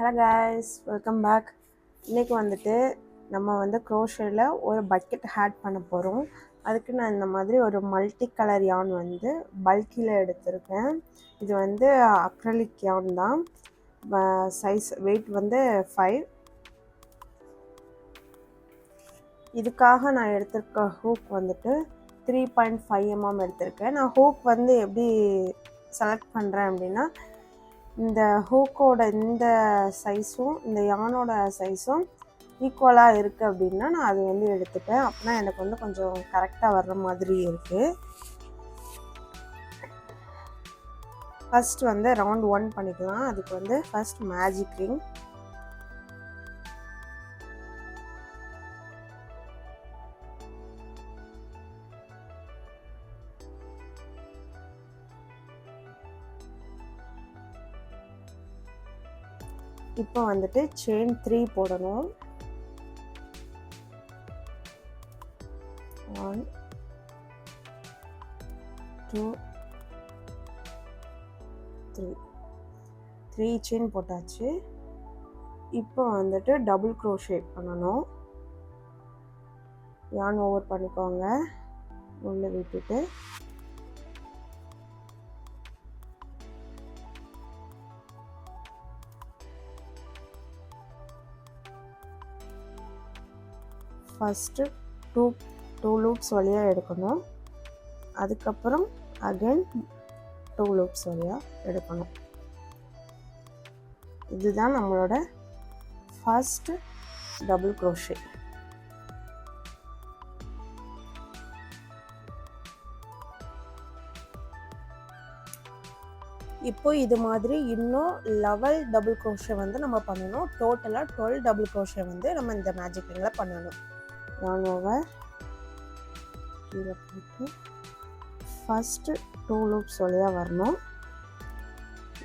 Hello guys, welcome back. இன்றைக்கி வந்துட்டு நம்ம வந்து க்ரோஷேயில் ஒரு பக்கெட் ஆட் பண்ண போகிறோம். அதுக்கு நான் இந்த மாதிரி ஒரு மல்டி கலர் யான் வந்து பல்கியில் எடுத்திருக்கேன். இது வந்து அக்ரலிக் யான் தான். சைஸ் வெயிட் வந்து 5. இதுக்காக நான் எடுத்திருக்க ஹூக் வந்துட்டு 3.5 mm எடுத்திருக்கேன். நான் ஹூக் வந்து எப்படி செலக்ட் பண்ணுறேன் அப்படின்னா, இந்த ஹூக்கோட இந்த சைஸும் இந்த யானோட சைஸும் ஈக்குவலாக இருக்குது அப்படின்னா நான் அது வந்து எடுத்துப்பேன். அப்படின்னா எனக்கு வந்து கொஞ்சம் கரெக்டாக வர்ற மாதிரி இருக்குது. ஃபர்ஸ்ட் வந்து ரவுண்ட் 1 பண்ணிக்கலாம். அதுக்கு வந்து ஃபர்ஸ்ட் மேஜிக் ரிங், இப்போ வந்துட்டு செயின் 3 போடணும். 1 2 3 செயின் போட்டாச்சு. இப்போ வந்துட்டு டபுள் க்ரோஷே பண்ணணும். யான் ஓவர் பண்ணிக்கோங்க, உள்ளே விட்டுட்டு ஃபஸ்ட்டு டூ லூப்ஸ் வழியாக எடுக்கணும். அதுக்கப்புறம் அகைன் 2 லூப்ஸ் வழியாக எடுக்கணும். இதுதான் நம்மளோட ஃபர்ஸ்ட் டபுள் க்ரோஷே. இப்போ இது மாதிரி இன்னும் 11 டபுள் க்ரோஷே வந்து நம்ம பண்ணணும். டோட்டலாக 12 டபுள் க்ரோஷே வந்து நம்ம இந்த மேஜிக் ரிங்கில் பண்ணணும். யான் ஓவர் கீழே போட்டு ஃபஸ்ட்டு 2 லூப்ஸ் வழியாக வரணும்.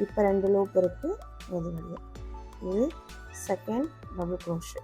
இப்போ 2 லூப் இருக்குது, அது வழியாக. இது செகண்ட் டபுள் க்ரோஷே.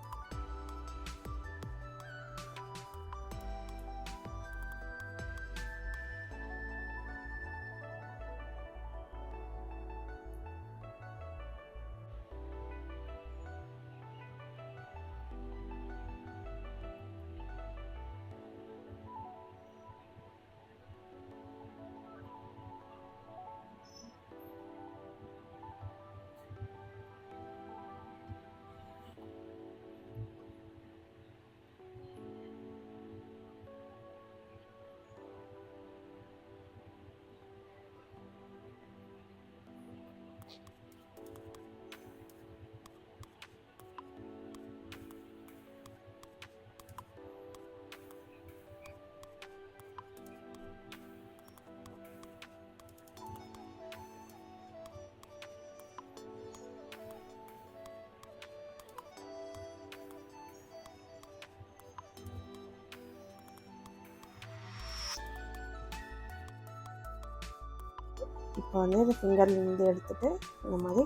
இப்போ வந்து இந்த ஃபிங்கர்லேருந்து எடுத்துகிட்டு இந்த மாதிரி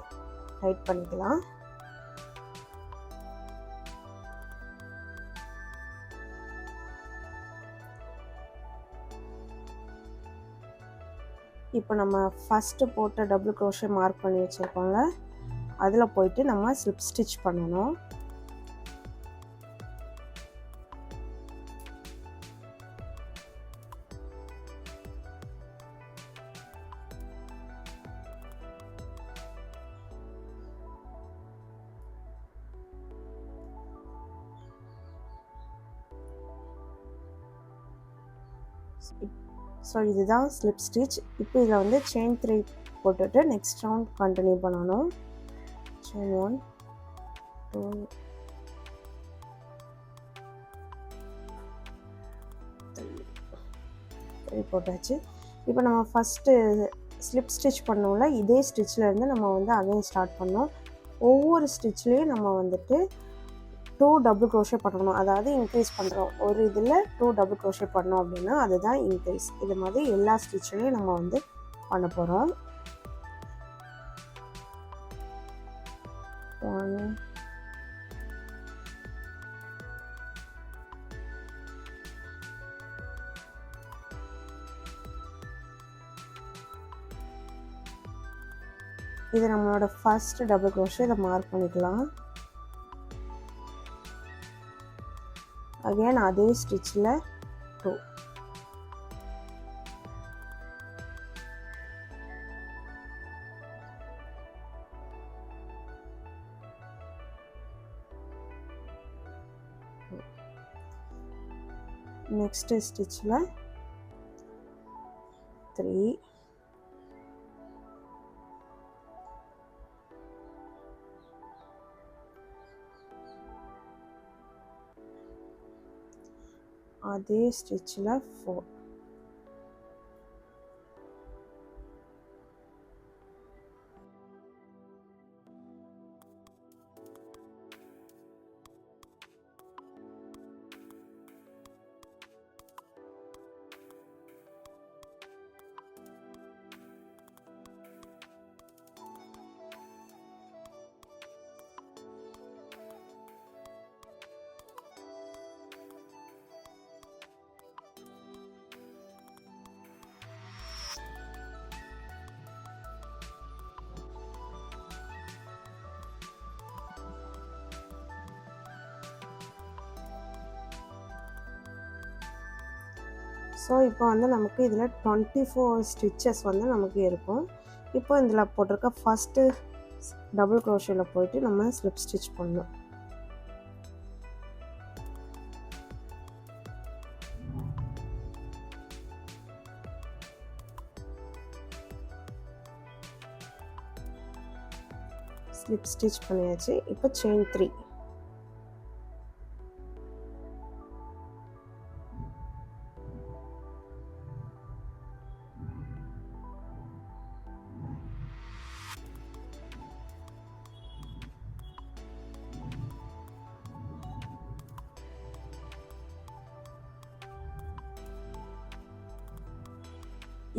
டைட் பண்ணிக்கலாம். இப்போ நம்ம ஃபஸ்ட்டு போட்ட டபுள் க்ரோஷே மார்க் பண்ணி வச்சுருக்கோம்ல, அதில் போயிட்டு நம்ம ஸ்லிப் ஸ்டிச் பண்ணணும். ஸோ இதுதான் ஸ்லிப் ஸ்டிச். இப்போ இதில் வந்து செயின் 3 போட்டுட்டு நெக்ஸ்ட் ரவுண்ட் கண்டினியூ பண்ணணும். செயின் 1 2 3 போட்டாச்சு. இப்போ நம்ம ஃபஸ்ட்டு ஸ்லிப் ஸ்டிச் பண்ணோம்ல, இதே ஸ்டிச்சிலேருந்து நம்ம வந்து அகைன் ஸ்டார்ட் பண்ணோம். ஒவ்வொரு ஸ்டிச்லேயும் நம்ம வந்துட்டு 2 டபுள் க்ரோஷே பண்ணணும். அதாவது இன்க்ரீஸ் பண்ணுறோம். ஒரு இதில் 2 டபுள் க்ரோஷே பண்ணோம் அப்படின்னா அதுதான் இன்க்ரீஸ். இது மாதிரி எல்லா ஸ்டிச்லேயும் நம்ம வந்து பண்ண போகிறோம். 1 2 இது நம்மளோட ஃபர்ஸ்ட் டபுள் crochet. இதை மார்க் பண்ணிக்கலாம். அகைன் அதே ஸ்டிச்சில் 2. நெக்ஸ்ட் ஸ்டிச்சில் 3. அதே ஸ்டிச்சில் 4. ஸோ இப்போ வந்து நமக்கு இதில் 24 ஸ்டிச்சஸ் வந்து நமக்கு இருக்கும். இப்போ இதில் போட்டிருக்க ஃபஸ்ட்டு டபுள் crochetல போயிட்டு நம்ம ஸ்லிப் ஸ்டிச் பண்ணணும். ஸ்லிப் ஸ்டிச் பண்ணியாச்சு. இப்போ செயின் 3.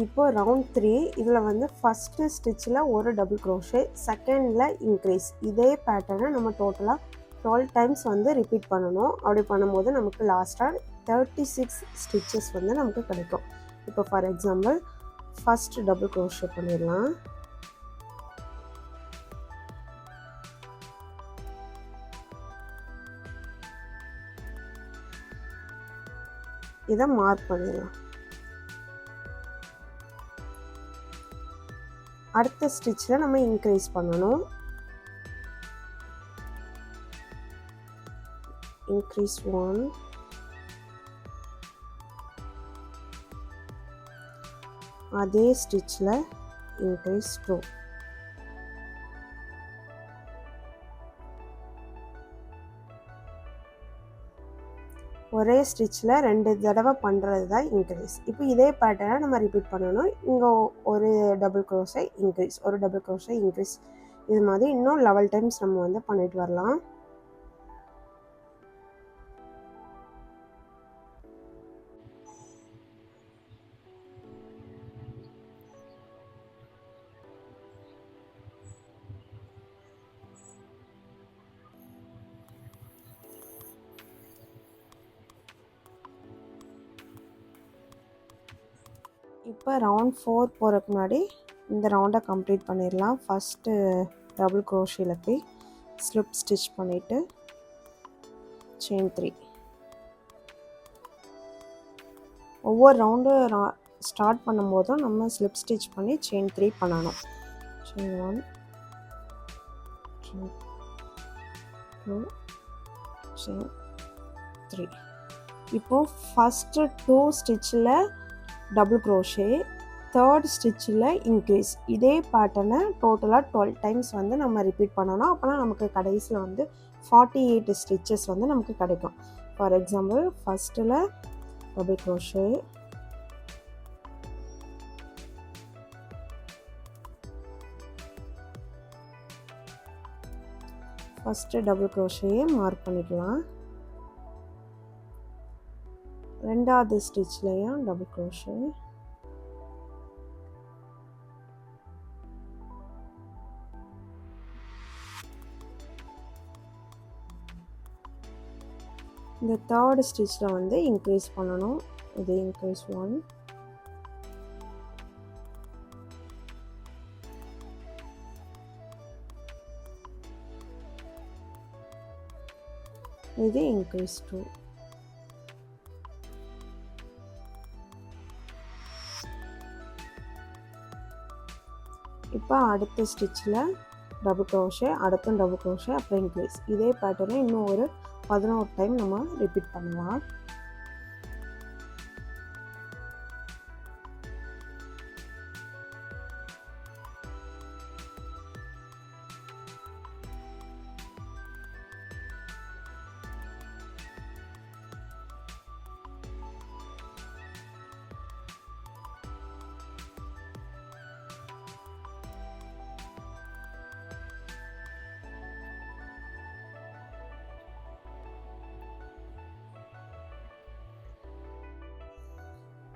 இப்போ ரவுண்ட் 3 இதில் வந்து ஃபஸ்ட்டு ஸ்டிச்சில் ஒரு டபுள் crochet, செகண்டில் இன்க்ரீஸ். இதே பேட்டர்னை நம்ம டோட்டலாக 12 டைம்ஸ் வந்து ரிப்பீட் பண்ணணும். அப்படி பண்ணும்போது நமக்கு லாஸ்ட்டாக 36 ஸ்டிச்சஸ் வந்து நமக்கு கிடைக்கும். இப்போ for example first double crochet பண்ணிடலாம். இதை மார்க் பண்ணிடலாம். அடுத்த ஸ்டிச்சில் நம்ம இன்க்ரீஸ் பண்ணணும். இன்க்ரீஸ் 1, அதே ஸ்டிச்சில் இன்க்ரீஸ் 2. ஒரே ஸ்டிச்சில் 2 தடவை பண்ணுறது தான் இன்க்ரீஸ். இப்போ இதே பேட்டர்னை நம்ம ரிப்பீட் பண்ணணும். இங்கே ஒரு டபுள் crochet இன்க்ரீஸ், ஒரு டபுள் crochet இன்க்ரீஸ். இது மாதிரி இன்னும் 11 டைம்ஸ் நம்ம வந்து பண்ணிட்டு வரலாம். இப்போ ரவுண்ட் 4 போகிறதுக்கு முன்னாடி இந்த ரவுண்டை கம்ப்ளீட் பண்ணிடலாம். ஃபஸ்ட்டு டபுள் crochetல போய் ஸ்லிப் ஸ்டிச் பண்ணிவிட்டு செயின் 3. ஒவ்வொரு ரவுண்டு ஸ்டார்ட் பண்ணும்போதும் நம்ம ஸ்லிப் ஸ்டிச் பண்ணி செயின் 3 பண்ணணும். Chain 1, chain 2, chain 3. இப்போது ஃபஸ்ட்டு 2 ஸ்டிச்சில் டபுள் crochet, தேர்ட் ஸ்டிச்சில் இன்க்ரீஸ். இதே பேட்டர்னை டோட்டலாக 12 டைம்ஸ் வந்து நம்ம ரிப்பீட் பண்ணணும். அப்போனா நமக்கு கடைசியில் வந்து 48 ஸ்டிச்சஸ் வந்து நமக்கு கிடைக்கும். ஃபார் எக்ஸாம்பிள் ஃபஸ்ட்டில் டபுள் crochet, ஃபஸ்ட்டு டபுள் crochetயை மார்க் பண்ணிக்கலாம். ரெண்டாவது ஸ்டிச்லேயும் டபுள் crochet, இந்த தேர்ட் ஸ்டிச்சில் வந்து இன்க்ரீஸ் பண்ணணும். இது இன்க்ரீஸ் 1, இது இன்க்ரீஸ் 2. இப்போ அடுத்த ஸ்டிச்சில் டபுள் க்ரோஷே, அடுத்த டபுள் க்ரோஷே, அப்புறம் இன்க்ரீஸ். இதே பேட்டர்னை இன்னும் ஒரு 11 டைம் நம்ம ரிப்பீட் பண்ணலாம்.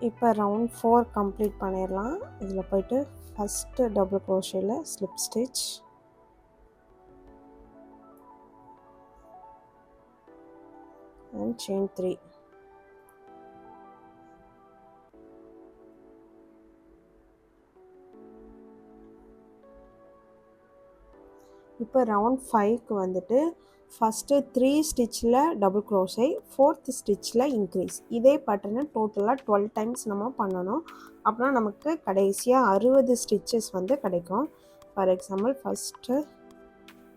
இப்போ ரவுண்ட் 4 கம்ப்ளீட் பண்ணிடலாம். இதில் போய்ட்டு ஃபஸ்ட்டு டபுள் க்ரோஷேல ஸ்லிப் ஸ்டிச், அண்ட் செயின் 3. இப்போ ரவுண்ட் 5க்கு வந்துட்டு ஃபஸ்ட்டு 3 ஸ்டிச்சில் டபுள் க்ரோஷே, 4th ஸ்டிச்சில் இன்க்ரீஸ். இதே பேட்டர்னை டோட்டலாக 12 டைம்ஸ் நம்ம பண்ணணும். அப்படின்னா நமக்கு கடைசியாக 60 ஸ்டிச்சஸ் வந்து கிடைக்கும். For example first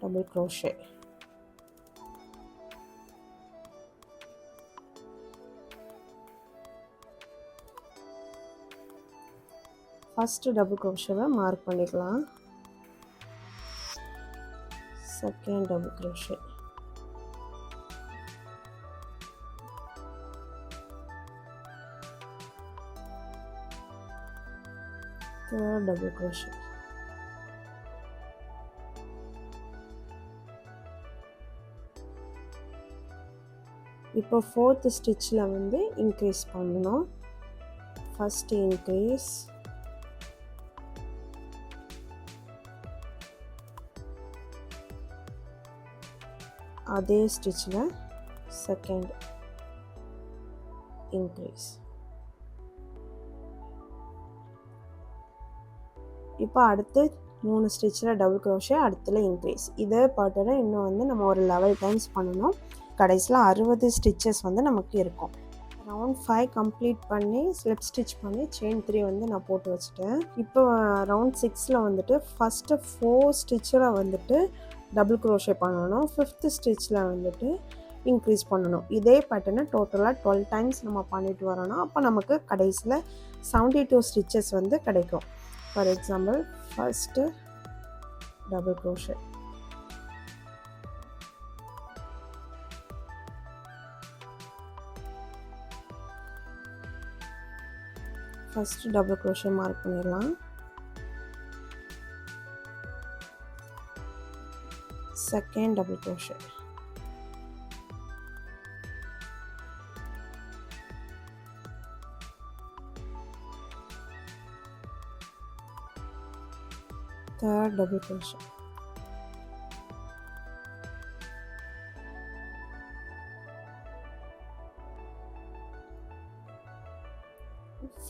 double crochet, first double க்ரோஷேவை மார்க் பண்ணிக்கலாம். Second double crochet, third double crochet, இப்போ 4th ஸ்டிச்சில் வந்து இன்க்ரீஸ் பண்ணணும். ஃபஸ்ட்டு இன்க்ரீஸ், அதே ஸ்டிச்சில் செகண்ட் இன்க்ரீஸ். இப்போ அடுத்து 3 ஸ்டிச்சில் டபுள் க்ரோஷே, அடுத்துல இன்க்ரீஸ். இதே பேட்டர்னை இன்னும் வந்து நம்ம ஒரு 11 டைம்ஸ் பண்ணணும். கடைசியில் 60 ஸ்டிச்சஸ் வந்து நமக்கு இருக்கும். ரவுண்ட் 5 கம்ப்ளீட் பண்ணி ஸ்லிப் ஸ்டிச் பண்ணி செயின் 3 வந்து நான் போட்டு வச்சுட்டேன். இப்போ ரவுண்ட் 6ல் வந்துட்டு ஃபஸ்ட்டு 4 ஸ்டிச்சில் வந்துட்டு டபுள் க்ரோஷே பண்ணணும். 5th ஸ்டிச்சில் வந்துட்டு இன்க்ரீஸ் பண்ணணும். இதே பேட்டர்னை டோட்டலாக 12 டைம்ஸ் நம்ம பண்ணிட்டு வரணும். அப்போ நமக்கு கடைசியில் 72 ஸ்டிச்சஸ் வந்து கிடைக்கும். For example first double crochet, first double crochet mark பண்ணிடலாம். Second double crochet, third double crochet,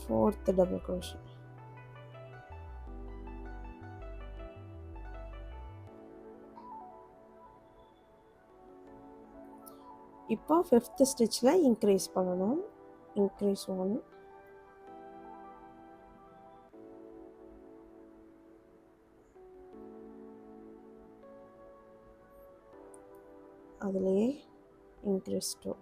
fourth double crochet, இப்போ 5th ஸ்டிச்சில் இன்க்ரீஸ் பண்ணணும். இன்க்ரீஸ் 1, அதுலேயே இன்க்ரீஸ் 2.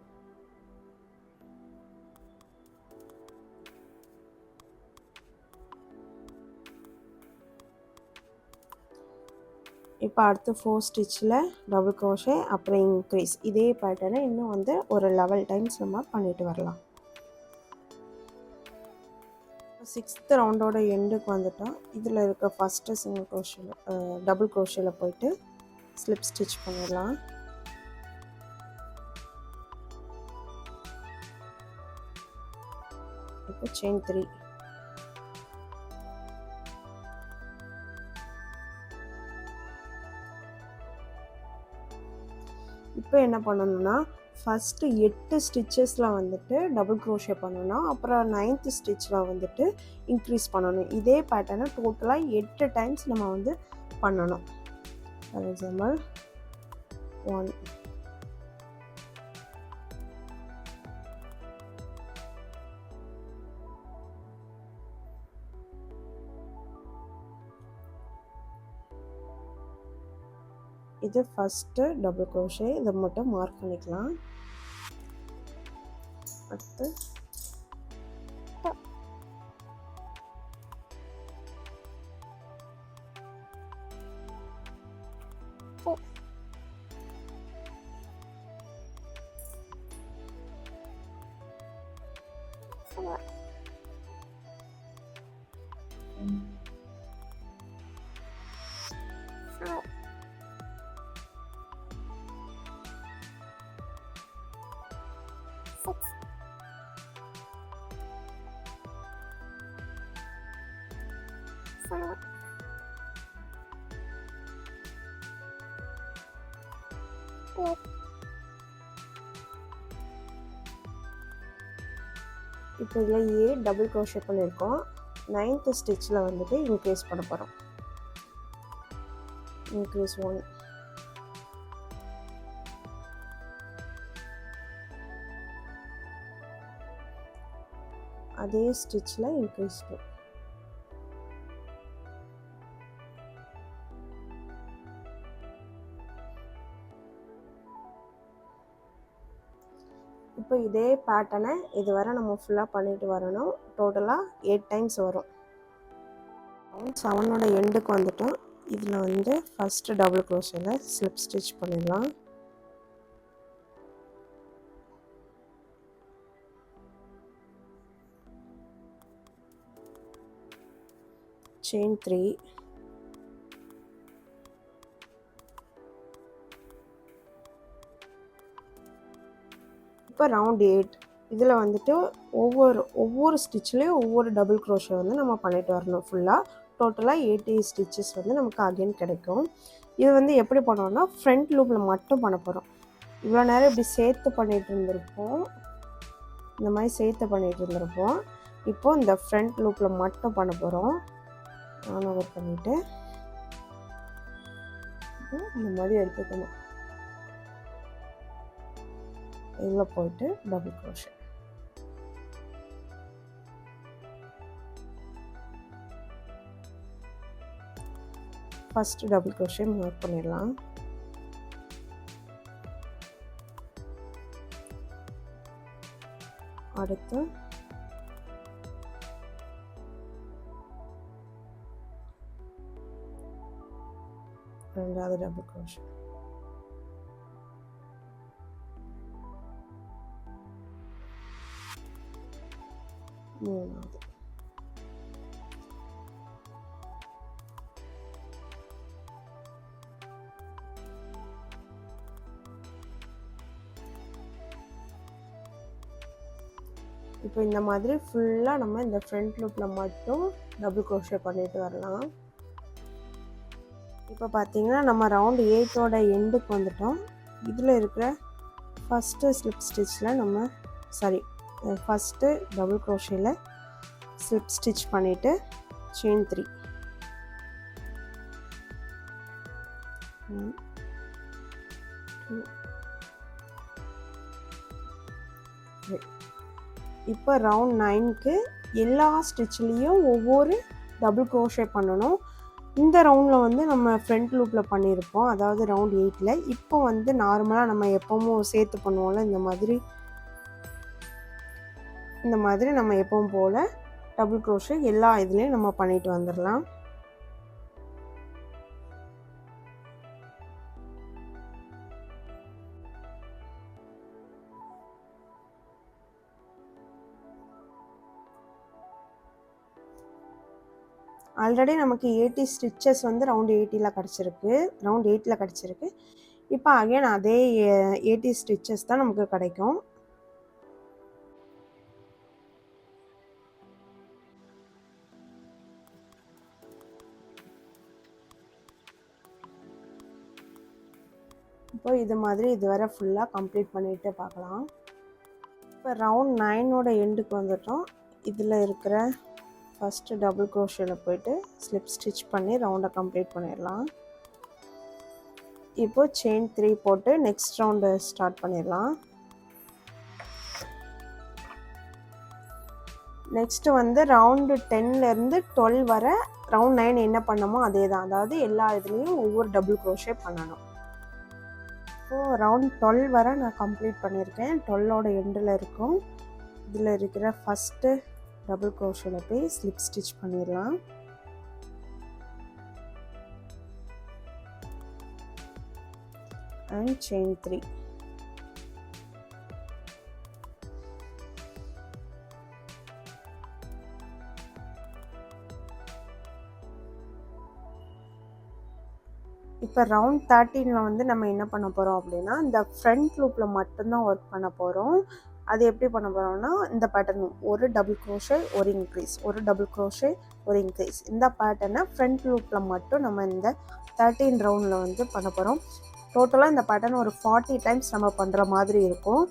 இப்போ அடுத்து 4 ஸ்டிச்சில் டபுள் க்ரோஷே, அப்புறம் இன்க்ரீஸ். இதே பேட்டர்னை இன்னும் வந்து ஒரு 11 டைம்ஸ் நம்ம பண்ணிட்டு வரலாம். 6th ரவுண்டோட எண்டுக்கு வந்துட்டோம். இதில் இருக்க ஃபஸ்ட்டு சிங்கிள் க்ரோஷேல டபுள் க்ரோஷேல போயிட்டு ஸ்லிப் ஸ்டிச் பண்ணிடலாம். இப்போ செயின் 3, இப்போ என்ன பண்ணணும்னா ஃபஸ்ட்டு 8 ஸ்டிச்சஸில் வந்துட்டு டபுள் க்ரோஷே பண்ணணும். அப்புறம் 9th ஸ்டிச்சில் வந்துட்டு இன்க்ரீஸ் பண்ணணும். இதே பேட்டர்னை டோட்டலாக 8 டைம்ஸ் நம்ம வந்து பண்ணணும். ஃபார் எக்ஸாம்பிள் 1, இது ஃபஸ்ட்டு டபுள் க்ரோஷே, இதை மட்டும் மார்க் பண்ணிக்கலாம். அடுத்து இப்போ இதில் ஏ டபுள் க்ரோஷே பண்ணியிருக்கோம். 9th ஸ்டிச்சில் வந்துட்டு இன்க்ரீஸ் பண்ண போகிறோம். இன்க்ரீஸ் 1, அதே ஸ்டிச்சில் இன்க்ரீஸ் 2. இப்போ இதே பேட்டர்னை இதுவரை நம்ம ஃபுல்லாக பண்ணிட்டு வரணும். டோட்டலாக 8 டைம்ஸ் வரும். 7ஓட எண்டுக்கு வந்துட்டோம். இதில் வந்து ஃபஸ்ட்டு டபுள் க்ரோஷேல ஸ்லிப் ஸ்டிச் பண்ணிடலாம். செயின் 3, இப்போ ரவுண்ட் 8. இதில் வந்துட்டு ஒவ்வொரு ஸ்டிச்லேயும் ஒவ்வொரு டபுள் க்ரோஷே வந்து நம்ம பண்ணிட்டு வரணும். ஃபுல்லாக டோட்டலாக 80 ஸ்டிச்சஸ் வந்து நமக்கு அகைன் கிடைக்கும். இது வந்து எப்படி பண்ணோம்னா ஃப்ரண்ட் லூப்பில் மட்டும் பண்ண போகிறோம். இவ்வளோ நேரம் இப்படி சேர்த்து பண்ணிகிட்டு இருந்திருப்போம், இந்த மாதிரி சேர்த்து பண்ணிகிட்டு இருந்திருப்போம். இப்போது இந்த ஃப்ரண்ட் லூப்பில் மட்டும் பண்ண போகிறோம். நான் ஓவர் பண்ணிவிட்டு இந்த மாதிரி எடுத்துக்கணும். இதில் போயிட்டு double crochet, first double crochet mark பண்ணிடலாம். அடுத்து ரெண்டாவது டபுள் க்ரோஷே, மூணாவது, இப்போ இந்த மாதிரி ஃபுல்லாக நம்ம இந்த ஃப்ரண்ட் லூப்பில் மட்டும் டபுள் க்ரோஷே பண்ணிட்டு வரலாம். இப்போ பார்த்தீங்கன்னா நம்ம ரவுண்ட் 8ஓட எண்டுக்கு வந்துட்டோம். இதில் இருக்கிற ஃபஸ்ட்டு ஸ்லிப் ஸ்டிச்சில் நம்ம ஃபஸ்ட்டு டபுள் க்ரோஷேல ஸ்லிப் ஸ்டிச் பண்ணிவிட்டு செயின் 3, 1, 2, 3. இப்போ ரவுண்ட் 9க்கு எல்லா ஸ்டிச்லேயும் ஒவ்வொரு டபுள் க்ரோஷே பண்ணணும். இந்த ரவுண்டில் வந்து நம்ம ஃப்ரண்ட் லூப்பில் பண்ணியிருப்போம், அதாவது ரவுண்ட் 8ல். இப்போ வந்து நார்மலாக நம்ம எப்பவும் சேர்த்து பண்ணுவோம்ல, இந்த மாதிரி நம்ம எப்பவும் போல் டபுள் க்ரோஷே எல்லா இதுலேயும் நம்ம பண்ணிட்டு வந்துடலாம். ஆல்ரெடி நமக்கு 80 ஸ்டிச்சஸ் வந்து ரவுண்ட் 8ல் கிடச்சிருக்கு. இப்போ அகைன் அதே 80 ஸ்டிச்சஸ் தான் நமக்கு கிடைக்கும். இப்போ இது மாதிரி இதுவரை ஃபுல்லாக கம்ப்ளீட் பண்ணிட்டு பார்க்கலாம். இப்போ ரவுண்ட் 9ஓட எண்டுக்கு வந்துட்டோம். இதில் இருக்கிற ஃபஸ்ட்டு டபுள் க்ரோஷேல போயிட்டு ஸ்லிப் ஸ்டிச் பண்ணி ரவுண்டை கம்ப்ளீட் பண்ணிடலாம். இப்போ செயின் 3 போட்டு நெக்ஸ்ட் ரவுண்டு ஸ்டார்ட் பண்ணிடலாம். நெக்ஸ்ட்டு வந்து ரவுண்டு 10லேருந்து 12 வரை ரவுண்ட் 9 என்ன பண்ணமோ அதே தான், அதாவது எல்லா இதுலேயும் ஒவ்வொரு டபுள் க்ரோஷே பண்ணணும். இப்போது ரவுண்ட் 12 வரை நான் கம்ப்ளீட் பண்ணியிருக்கேன். 12ஓட எண்டில் இருக்கும். இதில் இருக்கிற ஃபஸ்ட்டு டபுள் க்ரோஷேல போய் ஸ்லிப் ஸ்டிச் பண்ணிடலாம். And chain 3. இப்போ ரவுண்ட் 13ல் வந்து நம்ம என்ன பண்ண போகிறோம் அப்படின்னா, இந்த ஃப்ரண்ட் லூப்பில் மட்டும்தான் ஒர்க் பண்ண போகிறோம். அது எப்படி பண்ண போகிறோம்னா, இந்த பேட்டர்ன் ஒரு டபுள் க்ரோஷே ஒரு இன்க்ரீஸ், ஒரு டபுள் க்ரோஷே ஒரு இன்க்ரீஸ், இந்த பேட்டர்னை ஃப்ரண்ட் லூப்பில் மட்டும் நம்ம இந்த 13 ரவுண்டில் வந்து பண்ண போகிறோம். டோட்டலாக இந்த பேட்டர்ன் ஒரு 40 டைம்ஸ் நம்ம பண்ணுற மாதிரி இருக்கும்.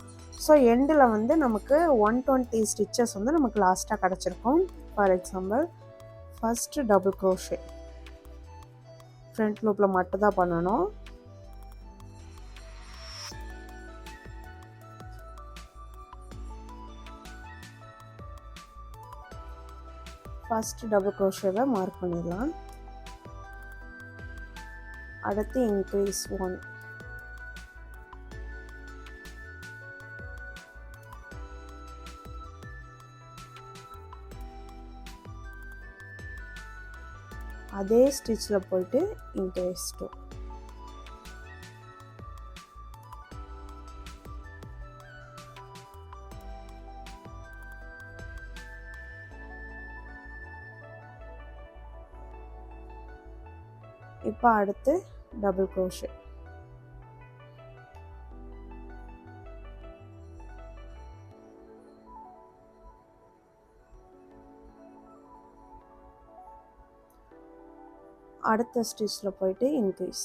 ஸோ எண்டில் வந்து நமக்கு 120 ஸ்டிச்சஸ் வந்து நமக்கு லாஸ்ட்டாக கிடச்சிருக்கும். For example first double crochet front லூப்பில் மட்டும் தான் பண்ணணும். ஃபஸ்ட்டு டபுள் க்ரோஷேவை மார்க் பண்ணிடலாம். அடுத்து இன்க்ரீஸ் 1, அதே ஸ்டிச்சில் போயிட்டு இன்க்ரீஸ் 2. இப்போ அடுத்து டபுள் க்ரோஷே. அடுத்த ஸ்டிச்சில் போயிட்டு இன்க்ரீஸ்.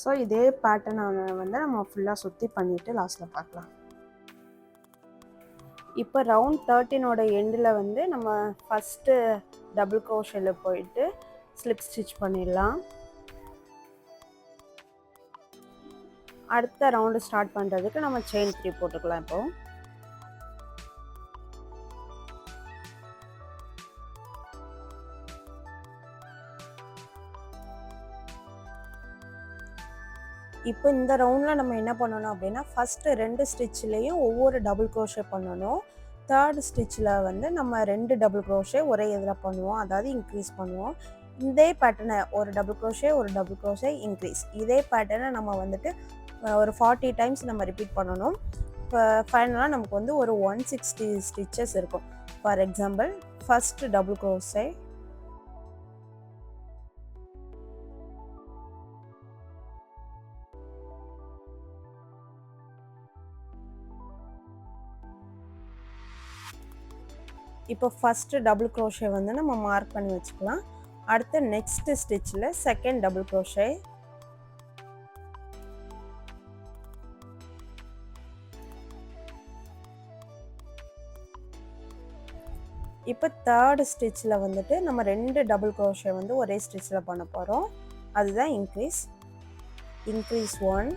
ஸோ இதே பேட்டர்னை வந்து நம்ம ஃபுல்லாக சுற்றி பண்ணிவிட்டு லாஸ்ட்டில் பார்க்கலாம். இப்போ ரவுண்ட் 13ஓட எண்டில் வந்து நம்ம ஃபஸ்ட்டு டபுள் க்ரோஷேல போயிட்டு ஸ்லிப் ஸ்டிச் பண்ணிடலாம். அடுத்த ரவுண்டு ஸ்டார்ட் பண்ணுறதுக்கு நம்ம செயின் 3 போட்டுக்கலாம். இப்போது இப்போ இந்த ரவுண்டில் நம்ம என்ன பண்ணணும் அப்படின்னா, ஃபஸ்ட்டு 2 ஸ்டிச்லேயும் ஒவ்வொரு டபுள் க்ரோஷே பண்ணணும். தேர்ட் ஸ்டிச்சில் வந்து நம்ம 2 டபுள் க்ரோஷே ஒரே இதில் பண்ணுவோம், அதாவது இன்க்ரீஸ் பண்ணுவோம். இதே பேட்டர்னை ஒரு டபுள் க்ரோஷே ஒரு டபுள் க்ரோஷே இன்க்ரீஸ், இதே பேட்டர்னை நம்ம வந்துட்டு ஒரு 40 டைம்ஸ் நம்ம ரிப்பீட் பண்ணணும். இப்போ ஃபைனலாக நமக்கு வந்து ஒரு 160 ஸ்டிச்சஸ் இருக்கும். For example first double crochet, இப்போ ஃபஸ்ட்டு டபுள் க்ரோஷே வந்து நம்ம மார்க் பண்ணி வச்சுக்கலாம். அடுத்து நெக்ஸ்ட்டு ஸ்டிச்சில் செகண்ட் டபுள் க்ரோஷே, இப்போ தேர்டு ஸ்டிச்சில் வந்துட்டு நம்ம 2 டபுள் க்ரோஷே வந்து ஒரே ஸ்டிச்சில் பண்ண போகிறோம். அதுதான் இன்க்ரீஸ். இன்க்ரீஸ் 1,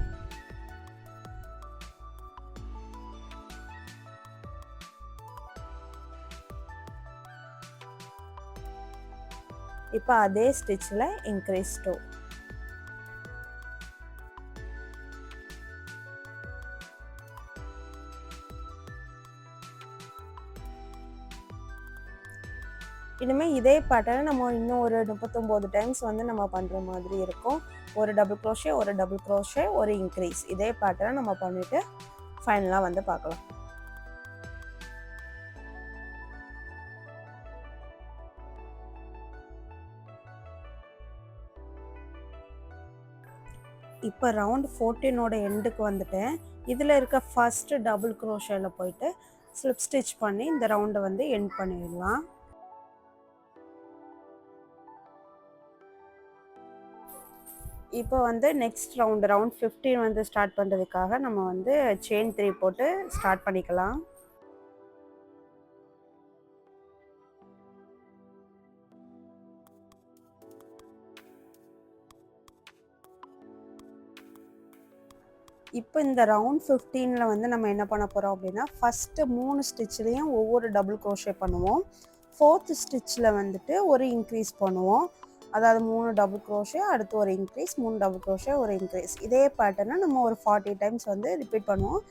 இப்போ அதே ஸ்டிச்சில் இன்க்ரீஸ் 2. இனிமேல் இதே பேட்டர்னை நம்ம இன்னும் ஒரு 39 டைம்ஸ் வந்து நம்ம பண்ணுற மாதிரி இருக்கும். ஒரு டபுள் க்ரோஷே ஒரு டபுள் க்ரோஷே ஒரு இன்க்ரீஸ், இதே பேட்டர்னை நம்ம பண்ணிவிட்டு ஃபைனலாக வந்து பார்க்கலாம். இப்போ ரவுண்ட் 14ஓட எண்டுக்கு வந்துட்டேன். இதில் இருக்க ஃபஸ்ட்டு டபுள் க்ரோஷேல போயிட்டு ஸ்லிப் ஸ்டிச் பண்ணி இந்த ரவுண்டை வந்து எண்ட் பண்ணிடலாம். இப்போ வந்து நெக்ஸ்ட் ரவுண்ட் 15 வந்து ஸ்டார்ட் பண்ணுறதுக்காக நம்ம வந்து செயின் 3 போட்டு ஸ்டார்ட் பண்ணிக்கலாம். இப்போ இந்த ரவுண்ட் 15ல வந்து நம்ம என்ன பண்ண போகிறோம் அப்படின்னா, ஃபஸ்ட்டு 3 ஸ்டிச்லேயும் ஒவ்வொரு டபுள் க்ரோஷே பண்ணுவோம். 4th ஸ்டிச்சில் வந்துட்டு ஒரு இன்க்ரீஸ் பண்ணுவோம். அதாவது 3 டபுள் க்ரோஷே, அடுத்து ஒரு இன்க்ரீஸ், 3 டபுள் க்ரோஷே, ஒரு இன்க்ரீஸ். இதே பேட்டர்னை நம்ம ஒரு 40 டைம்ஸ் வந்து ரிப்பீட் பண்ணுவோம்.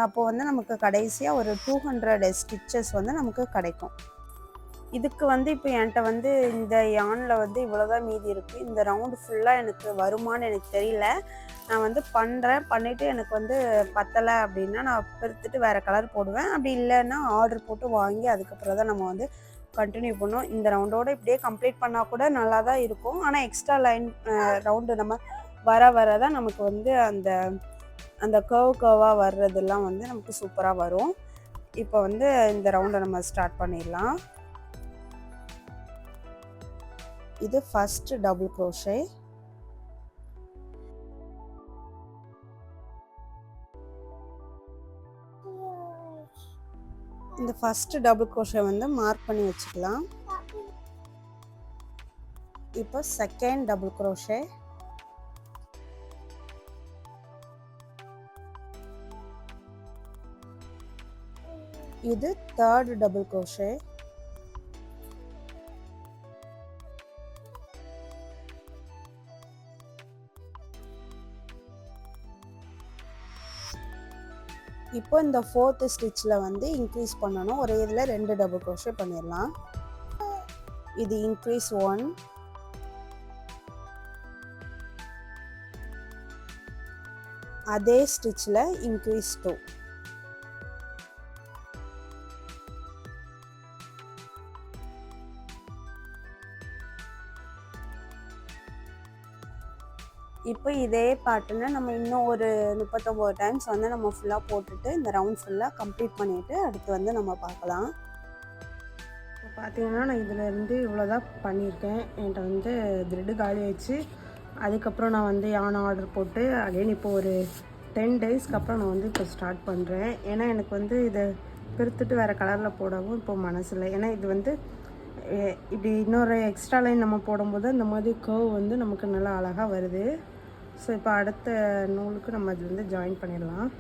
அப்போ வந்து நமக்கு கடைசியாக ஒரு 200 ஸ்டிச்சஸ் வந்து நமக்கு கிடைக்கும். இதுக்கு வந்து இப்போ என்கிட்ட வந்து இந்த யானில் வந்து இவ்வளோதான் மீதி இருக்குது. இந்த ரவுண்டு ஃபுல்லாக எனக்கு வருமானு எனக்கு தெரியல. நான் வந்து பண்ணிவிட்டு எனக்கு வந்து பத்தலை அப்படின்னா நான் பிரித்துட்டு வேறு கலர் போடுவேன். அப்படி இல்லைன்னா ஆர்டர் போட்டு வாங்கி அதுக்கப்புறம் தான் நம்ம வந்து கண்டினியூ பண்ணோம். இந்த ரவுண்டோடு இப்படியே கம்ப்ளீட் பண்ணால் கூட நல்லா தான் இருக்கும். ஆனால் எக்ஸ்ட்ரா லைன் ரவுண்டு நம்ம வர தான் நமக்கு வந்து அந்த கர்வாக வர்றதெல்லாம் வந்து நமக்கு சூப்பராக வரும். இப்போ வந்து இந்த ரவுண்டை நம்ம ஸ்டார்ட் பண்ணிடலாம். இது ஃபர்ஸ்ட் டபுள் க்ரோஷே. இந்த ஃபர்ஸ்ட் டபுள் க்ரோஷே வந்து மார்க் பண்ணி வச்சுக்கலாம். இப்போ செகண்ட் டபுள் க்ரோஷே. இது தேர்ட் டபுள் க்ரோஷே. இப்போ இந்த 4th ஸ்டிச்சில் வந்து இன்க்ரீஸ் பண்ணணும். ஒரே இதில் 2 டபுள் க்ரோஷே பண்ணிடலாம். இது இன்க்ரீஸ் 1, அதே ஸ்டிச்சில் இன்க்ரீஸ் 2. இப்போ இதே பேட்டர்னை நம்ம இன்னும் ஒரு 39 டைம்ஸ் வந்து நம்ம ஃபுல்லாக போட்டுட்டு இந்த ரவுண்ட் ஃபுல்லாக கம்ப்ளீட் பண்ணிவிட்டு அடுத்து வந்து நம்ம பார்க்கலாம். இப்போ பார்த்தீங்கன்னா நான் இதிலேருந்து இவ்வளோ தான் பண்ணியிருக்கேன். என்கிட்ட வந்து த்ரெட்டு காலி ஆயிடுச்சு. அதுக்கப்புறம் நான் வந்து யானை ஆர்டர் போட்டு அகைன் இப்போ ஒரு 10 டேஸ்க்கு அப்புறம் நான் வந்து இப்போ ஸ்டார்ட் பண்ணுறேன். ஏன்னா எனக்கு வந்து இதை பிரித்துட்டு வேறு கலரில் போடவும் இப்போ மனசில்லை. ஏன்னா இது வந்து இப்படி இன்னொரு எக்ஸ்ட்ரா லைன் நம்ம போடும்போது இந்த மாதிரி கர்வ் வந்து நமக்கு நல்லா அழகாக வருது. ஸோ இப்போ அடுத்த நூலுக்கு நம்ம அது வந்து ஜாயின் பண்ணிடலாம்.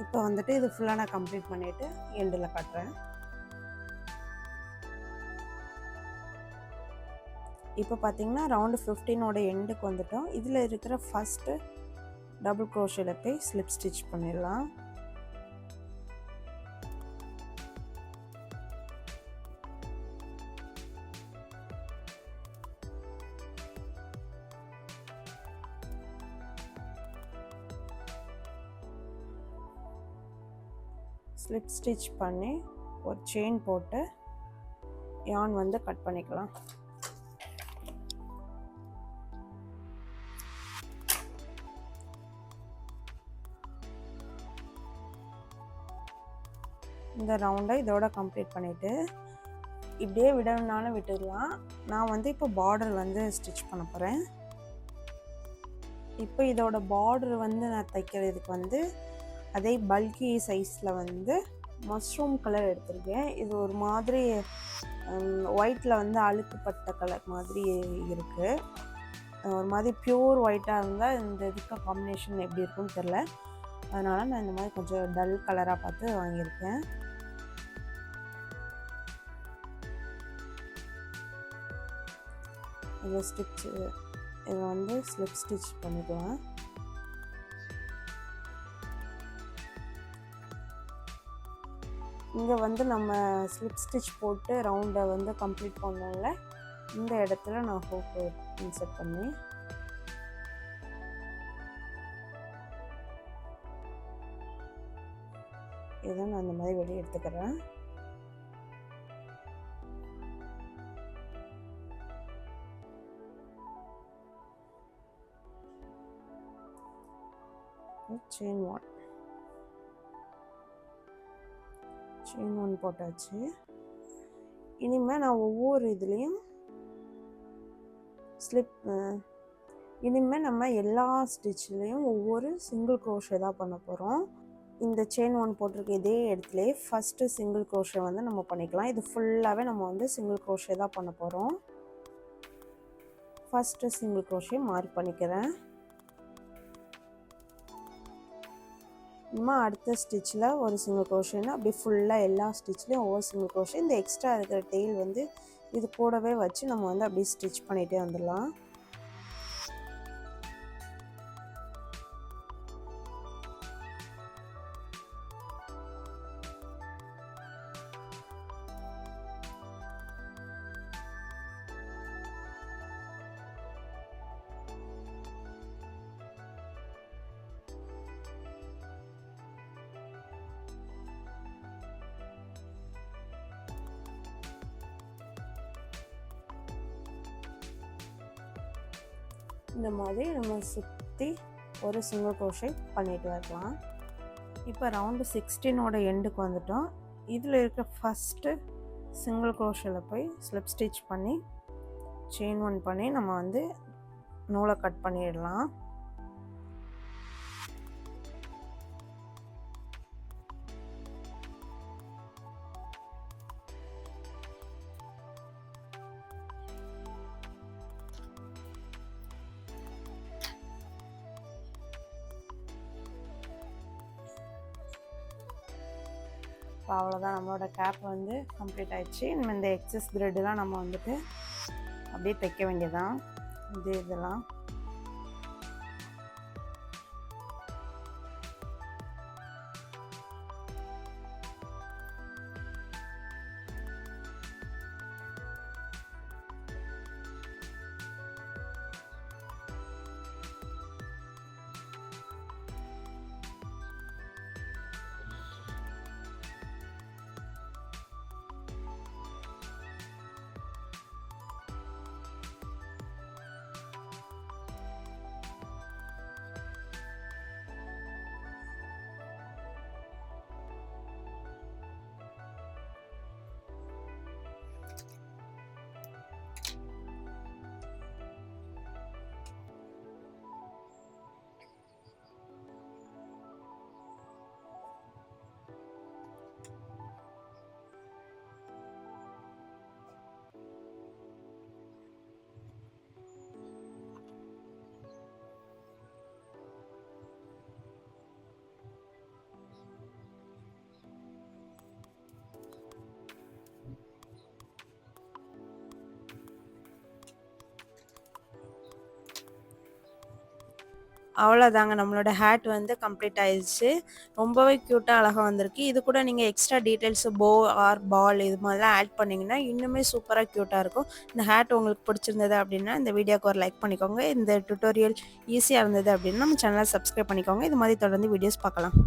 இப்போ வந்துட்டு இது ஃபுல்லாக நான் கம்ப்ளீட் பண்ணிவிட்டு எண்டில் காட்டுறேன். இப்போ பார்த்தீங்கன்னா ரவுண்டு 15ஓட எண்டுக்கு வந்துட்டோம். இதில் இருக்கிற ஃபஸ்ட்டு டபுள் க்ரோஷேல போய் ஸ்லிப் ஸ்டிச் பண்ணிடலாம். ஸ்லிப் ஸ்டிச் பண்ணி ஒரு செயின் போட்டு யான் வந்து கட் பண்ணிக்கலாம். இந்த ரவுண்டை இதோட கம்ப்ளீட் பண்ணிவிட்டு இப்படியே விடணும்னாலும் விட்டுடலாம். நான் வந்து இப்போ பார்டர் வந்து ஸ்டிச் பண்ண போகிறேன். இப்போ இதோட பார்டர் வந்து நான் தைக்கிறதுக்கு வந்து அதே பல்கி சைஸில் வந்து மஷ்ரூம் கலர் எடுத்திருக்கேன். இது ஒரு மாதிரி ஒயிட்டில் வந்து அழுக்குப்பட்ட கலர் மாதிரி இருக்குது. ஒரு மாதிரி பியூர் ஒயிட்டாக இருந்தால் இந்த இதுக்கு காம்பினேஷன் எப்படி இருக்குன்னு தெரில. அதனால் நான் இந்த மாதிரி கொஞ்சம் டல் கலராக பார்த்து வாங்கியிருக்கேன். இது ஸ்டிச்சு இதை வந்து ஸ்லிப் ஸ்டிச் பண்ணிக்குவேன். இங்கே வந்து நம்ம ஸ்லிப் ஸ்டிச் போட்டு ரவுண்டை வந்து கம்ப்ளீட் பண்ணோம்ல, இந்த இடத்துல நான் ஹூக் இன்சர்ட் பண்ணி இதை நான் அந்த மாதிரி வெளியே எடுத்துக்கிறேன். செயின் ஒன் போட்டாச்சு. இனிமேல் நான் ஒவ்வொரு இதுலேயும் இனிமேல் நம்ம எல்லா ஸ்டிச்லேயும் ஒவ்வொரு சிங்கிள் க்ரோஷே தான் பண்ண போகிறோம். இந்த செயின் ஒன் போட்டிருக்க இதே இடத்துலையே ஃபஸ்ட்டு சிங்கிள் க்ரோஷே வந்து நம்ம பண்ணிக்கலாம். இது ஃபுல்லாகவே நம்ம வந்து சிங்கிள் க்ரோஷே தான் பண்ண போகிறோம். ஃபஸ்ட்டு சிங்கிள் க்ரோஷே மார்க் பண்ணிக்கிறேன். இனிமேல் அடுத்த ஸ்டிச்சில் ஒரு சிங்கிள் க்ரோஷேன்னா அப்படி ஃபுல்லாக எல்லா ஸ்டிச்லேயும் ஒவ்வொரு சிங்கிள் க்ரோஷே. இந்த எக்ஸ்ட்ரா இருக்கிற டெயில் வந்து இது கூடவே வச்சு நம்ம வந்து அப்படியே ஸ்டிச் பண்ணிகிட்டே வந்துடலாம். இந்த மாதிரி நம்ம சுற்றி ஒரு சிங்கிள் க்ரோஷே பண்ணிட்டு வரலாம். இப்போ ரவுண்டு 16ஓட எண்டுக்கு வந்துட்டோம். இதில் இருக்க ஃபஸ்ட்டு சிங்கிள் க்ரோஷேல போய் ஸ்லிப் ஸ்டிச் பண்ணி செயின் ஒன் பண்ணி நம்ம வந்து நூலை கட் பண்ணிடலாம். இப்போ அவ்வளோதான், நம்மளோட கேப் வந்து கம்ப்ளீட் ஆயிடுச்சு. நம்ம இந்த எக்ஸஸ் த்ரெட்டெலாம் நம்ம வந்துட்டு அப்படியே தைக்க வேண்டியதான். இதெல்லாம் அவ்வளோதாங்க, நம்மளோட ஹேட் வந்து கம்ப்ளீட் ஆயிடுச்சு. ரொம்பவே க்யூட்டாக அழகாக வந்திருக்கு. இது கூட நீங்கள் எக்ஸ்ட்ரா டீட்டெயில்ஸு போ ஆர் பால் இது மாதிரிலாம் ஆட் பண்ணிங்கன்னா இன்னுமே சூப்பராக க்யூட்டாக இருக்கும். இந்த ஹேட் உங்களுக்கு பிடிச்சிருந்தது அப்படின்னா இந்த வீடியோக்கு ஒரு லைக் பண்ணிக்கோங்க. இந்த டுட்டோரியல் ஈஸியாக இருந்தது அப்படின்னா நம்ம சேனலை சப்ஸ்கிரைப் பண்ணிக்கோங்க. இது மாதிரி தொடர்ந்து வீடியோஸ் பார்க்கலாம்.